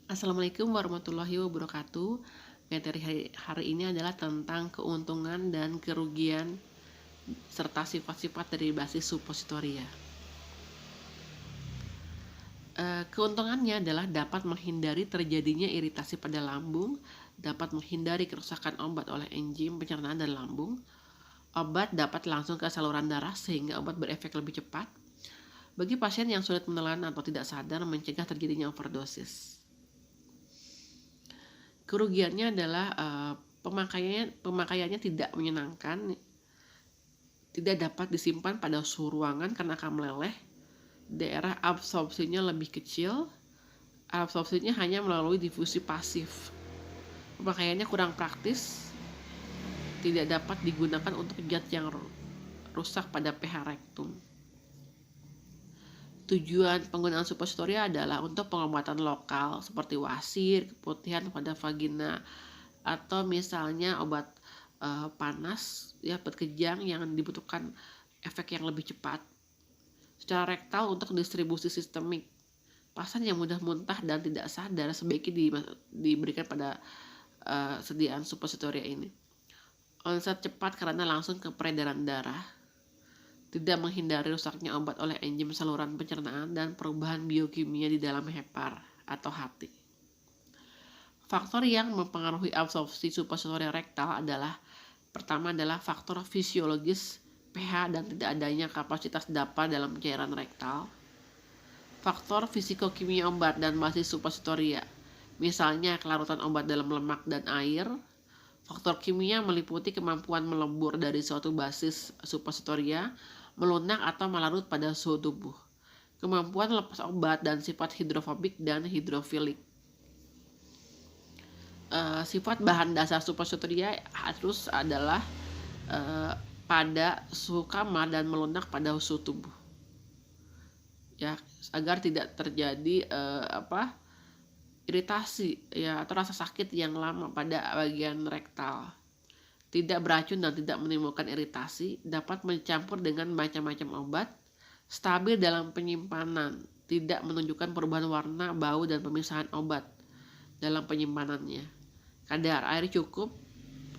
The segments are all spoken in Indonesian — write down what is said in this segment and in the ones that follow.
Assalamualaikum warahmatullahi wabarakatuh. Materi hari ini adalah tentang keuntungan dan kerugian serta sifat-sifat dari basis suppositoria. Keuntungannya adalah dapat menghindari terjadinya iritasi pada lambung, dapat menghindari kerusakan obat oleh enzim pencernaan dan lambung. Obat dapat langsung ke saluran darah sehingga obat berefek lebih cepat. Bagi pasien yang sulit menelan atau tidak sadar, mencegah terjadinya overdosis. Kerugiannya adalah pemakaiannya tidak menyenangkan, tidak dapat disimpan pada suhu ruangan karena akan meleleh, daerah absorpsinya lebih kecil, absorpsinya hanya melalui difusi pasif, pemakaiannya kurang praktis, tidak dapat digunakan untuk zat yang rusak pada pH rektum. Tujuan penggunaan suppositoria adalah untuk pengobatan lokal seperti wasir, keputihan pada vagina, atau misalnya obat panas, obat kejang yang dibutuhkan efek yang lebih cepat. Secara rektal untuk distribusi sistemik, pasien yang mudah muntah dan tidak sadar sebaiknya diberikan pada sediaan suppositoria ini. Onset cepat karena langsung ke peredaran darah, tidak menghindari rusaknya obat oleh enzim saluran pencernaan dan perubahan biokimia di dalam hepar atau hati. Faktor yang mempengaruhi absorpsi suppositoria rektal adalah pertama adalah faktor fisiologis pH dan tidak adanya kapasitas DAPA dalam cairan rektal. Faktor fisikokimia obat dan basis suppositoria, misalnya kelarutan obat dalam lemak dan air. Faktor kimia meliputi kemampuan melebur dari suatu basis suppositoria, melunak atau melarut pada suhu tubuh, kemampuan lepas obat, dan sifat hidrofobik dan hidrofilik. Sifat bahan dasar suppositoria harus adalah pada suhu kamar dan melunak pada suhu tubuh, ya, agar tidak terjadi iritasi ya atau rasa sakit yang lama pada bagian rektal. Tidak beracun dan tidak menimbulkan iritasi, dapat mencampur dengan macam-macam obat, stabil dalam penyimpanan, tidak menunjukkan perubahan warna, bau, dan pemisahan obat dalam penyimpanannya. Kadar air cukup,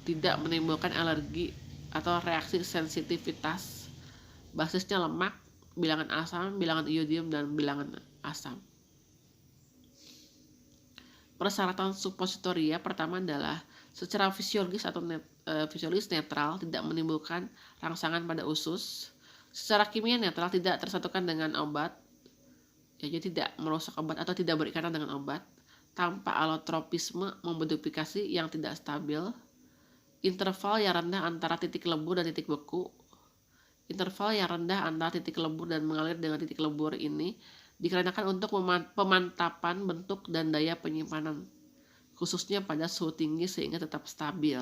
tidak menimbulkan alergi atau reaksi sensitivitas. Basisnya lemak, bilangan asam, bilangan iodium, dan bilangan asam. Persyaratan suppositoria pertama adalah secara fisiologis atau fisiologis netral, tidak menimbulkan rangsangan pada usus. Secara kimia netral, tidak tersatukan dengan obat, jadi tidak merusak obat atau tidak berikatan dengan obat. Tanpa alotropisme, memodifikasi yang tidak stabil. Interval yang rendah antara titik lebur dan titik beku. Interval yang rendah antara titik lebur dan mengalir dengan titik lebur ini dikarenakan untuk pemantapan bentuk dan daya penyimpanan, khususnya pada suhu tinggi sehingga tetap stabil.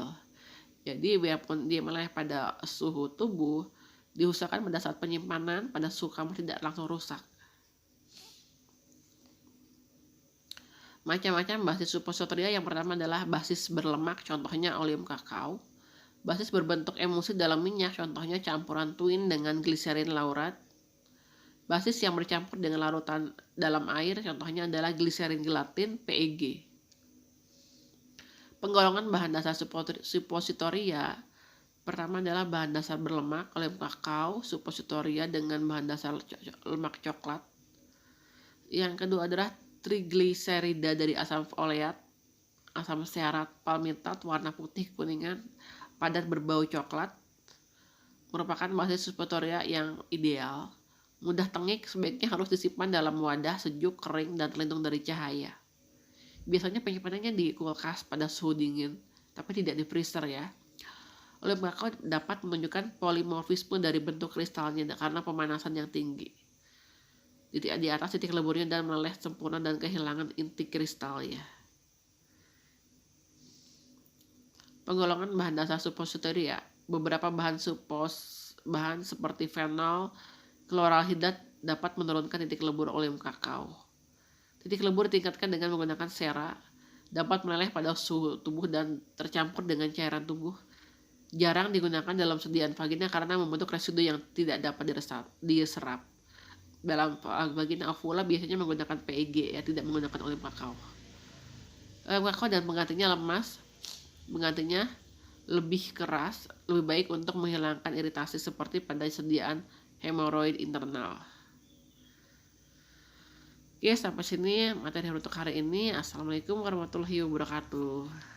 Jadi biarpun dia meleleh pada suhu tubuh, diusahakan pada saat penyimpanan pada suhu kamar tidak langsung rusak. Macam-macam basis suppositoria. Yang pertama adalah basis berlemak, contohnya oleum kakao. Basis berbentuk emulsi dalam minyak, contohnya campuran twin dengan gliserin laurat. Basis yang bercampur dengan larutan dalam air, contohnya adalah gliserin gelatin, PEG. Penggolongan bahan dasar suppositoria. Pertama adalah bahan dasar berlemak, oleum kakao, suppositoria dengan bahan dasar lemak coklat. Yang kedua adalah trigliserida dari asam foleat, asam stearat palmitat, warna putih kuningan, padat berbau coklat, merupakan basis suppositoria yang ideal. Mudah tengik, sebaiknya harus disimpan dalam wadah sejuk, kering, dan terlindung dari cahaya. Biasanya penyimpanannya di kulkas pada suhu dingin, tapi tidak di freezer ya. Oleum kakao dapat menunjukkan polimorfisme dari bentuk kristalnya karena pemanasan yang tinggi. Di atas titik leburnya dan meleleh sempurna dan kehilangan inti kristalnya. Penggolongan bahan dasar suppositoria. Beberapa bahan seperti fenol, kloralhidat dapat menurunkan titik lebur oleum kakao. Titik lebur ditingkatkan dengan menggunakan sera, dapat meleleh pada suhu tubuh dan tercampur dengan cairan tubuh. Jarang digunakan dalam sediaan vagina karena membentuk residu yang tidak dapat diserap. Dalam vagina ovula biasanya menggunakan PEG ya, tidak menggunakan oleum kakao. Mengako dan penggantinya lemas, penggantinya lebih keras, lebih baik untuk menghilangkan iritasi seperti pada sediaan hemoroid internal. Oke, sampai sini materi untuk hari ini. Assalamualaikum warahmatullahi wabarakatuh.